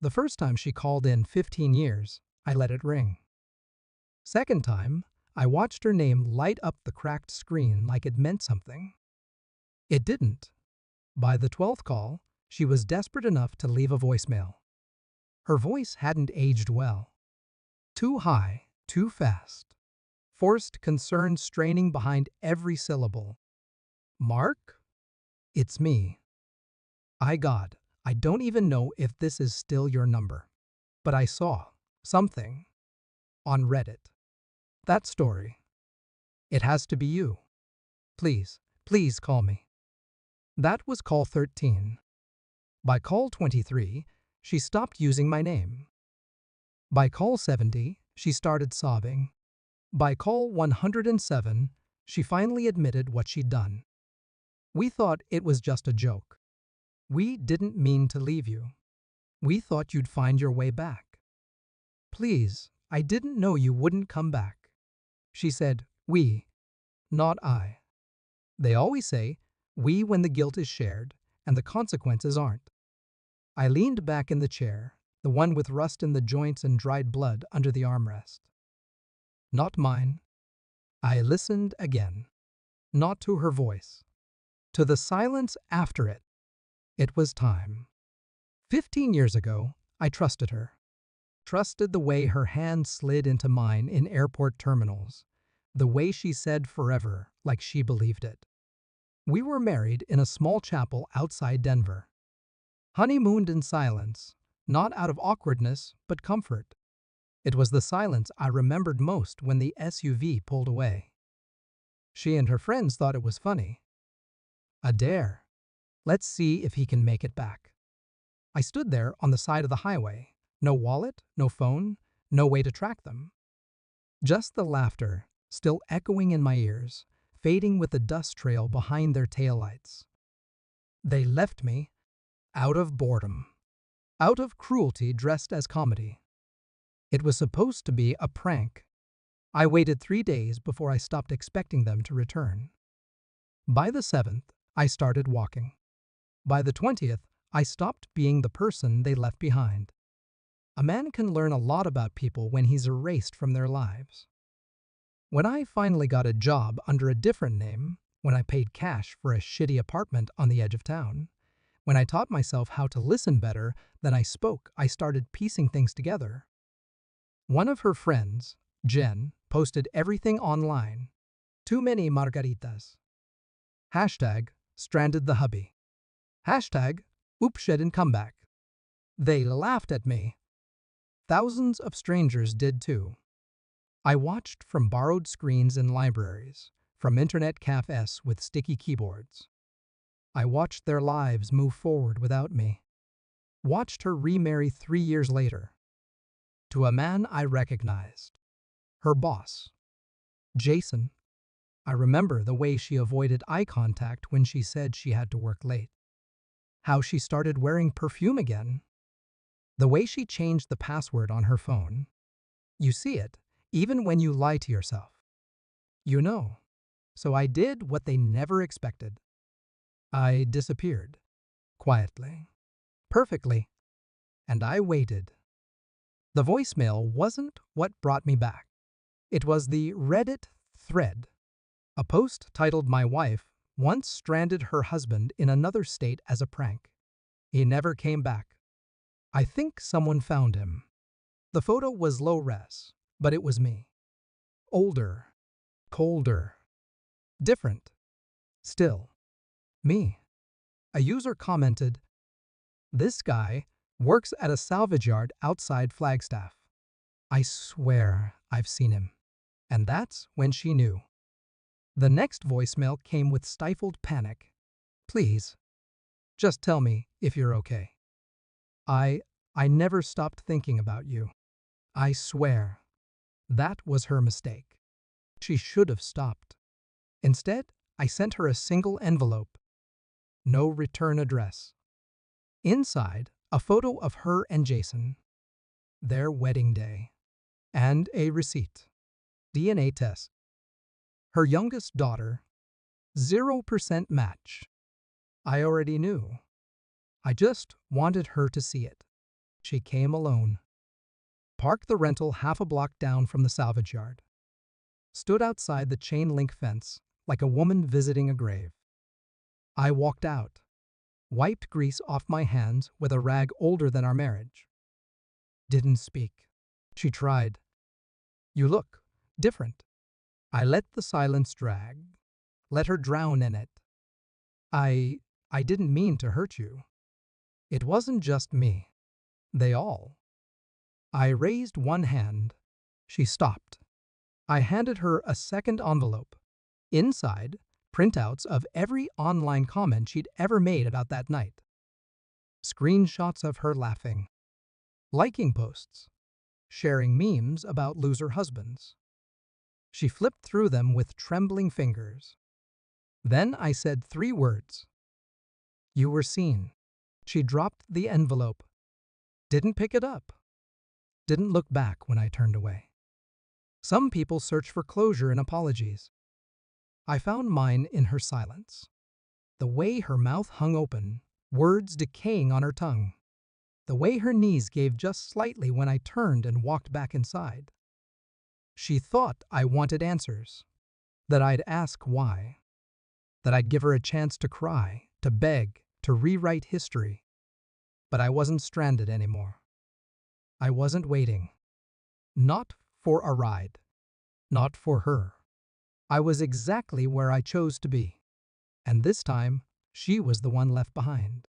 The first time she called in 15 years, I let it ring. Second time, I watched her name light up the cracked screen like it meant something. It didn't. By the 12th call, she was desperate enough to leave a voicemail. Her voice hadn't aged well. Too high, too fast. Forced concern straining behind every syllable. Mark? It's me. God, I don't even know if this is still your number. But I saw something on Reddit. That story. It has to be you. Please, please call me. That was call 13. By call 23, she stopped using my name. By call 70, she started sobbing. By call 107, she finally admitted what she'd done. We thought it was just a joke. We didn't mean to leave you. We thought you'd find your way back. Please, I didn't know you wouldn't come back. She said, we, not I. They always say, we when the guilt is shared and the consequences aren't. I leaned back in the chair, the one with rust in the joints and dried blood under the armrest. Not mine. I listened again. Not to her voice. To the silence after it. It was time. 15 years ago, I trusted her. Trusted the way her hand slid into mine in airport terminals. The way she said forever like she believed it. We were married in a small chapel outside Denver. Honeymooned in silence, not out of awkwardness, but comfort. It was the silence I remembered most when the SUV pulled away. She and her friends thought it was funny. A dare. Let's see if he can make it back. I stood there on the side of the highway. No wallet, no phone, no way to track them. Just the laughter, still echoing in my ears, fading with the dust trail behind their taillights. They left me out of boredom, out of cruelty dressed as comedy. It was supposed to be a prank. I waited 3 days before I stopped expecting them to return. By the 7th, I started walking. By the 20th, I stopped being the person they left behind. A man can learn a lot about people when he's erased from their lives. When I finally got a job under a different name, when I paid cash for a shitty apartment on the edge of town, when I taught myself how to listen better than I spoke, I started piecing things together. One of her friends, Jen, posted everything online. Too many margaritas. Hashtag stranded the hubby. Hashtag oops didn't come back. They laughed at me. Thousands of strangers did too. I watched from borrowed screens in libraries, from internet cafes with sticky keyboards. I watched their lives move forward without me. Watched her remarry 3 years later. To a man I recognized. Her boss. Jason. I remember the way she avoided eye contact when she said she had to work late. How she started wearing perfume again. The way she changed the password on her phone. You see it, even when you lie to yourself. You know. So I did what they never expected. I disappeared. Quietly. Perfectly. And I waited. The voicemail wasn't what brought me back. It was the Reddit thread. A post titled "My wife once stranded her husband in another state as a prank. He never came back. I think someone found him." The photo was low res, but it was me. Older. Colder. Different. Still. Me. A user commented, "This guy works at a salvage yard outside Flagstaff. I swear I've seen him." And that's when she knew. The next voicemail came with stifled panic. "Please, just tell me if you're okay. I never stopped thinking about you. I swear." That was her mistake. She should have stopped. Instead, I sent her a single envelope. No return address. Inside, a photo of her and Jason. Their wedding day. And a receipt. DNA test. Her youngest daughter. 0% match. I already knew. I just wanted her to see it. She came alone. Parked the rental half a block down from the salvage yard. Stood outside the chain-link fence like a woman visiting a grave. I walked out, wiped grease off my hands with a rag older than our marriage. Didn't speak. She tried. You look different. I let the silence drag, let her drown in it. I didn't mean to hurt you. It wasn't just me. They all. I raised one hand. She stopped. I handed her a second envelope. Inside, printouts of every online comment she'd ever made about that night. Screenshots of her laughing, liking posts, sharing memes about loser husbands. She flipped through them with trembling fingers. Then I said 3 words. You were seen. She dropped the envelope. Didn't pick it up. Didn't look back when I turned away. Some people search for closure in apologies. I found mine in her silence. The way her mouth hung open, words decaying on her tongue. The way her knees gave just slightly when I turned and walked back inside. She thought I wanted answers, that I'd ask why, that I'd give her a chance to cry, to beg, to rewrite history. But I wasn't stranded anymore. I wasn't waiting. Not for a ride. Not for her. I was exactly where I chose to be. And this time, she was the one left behind.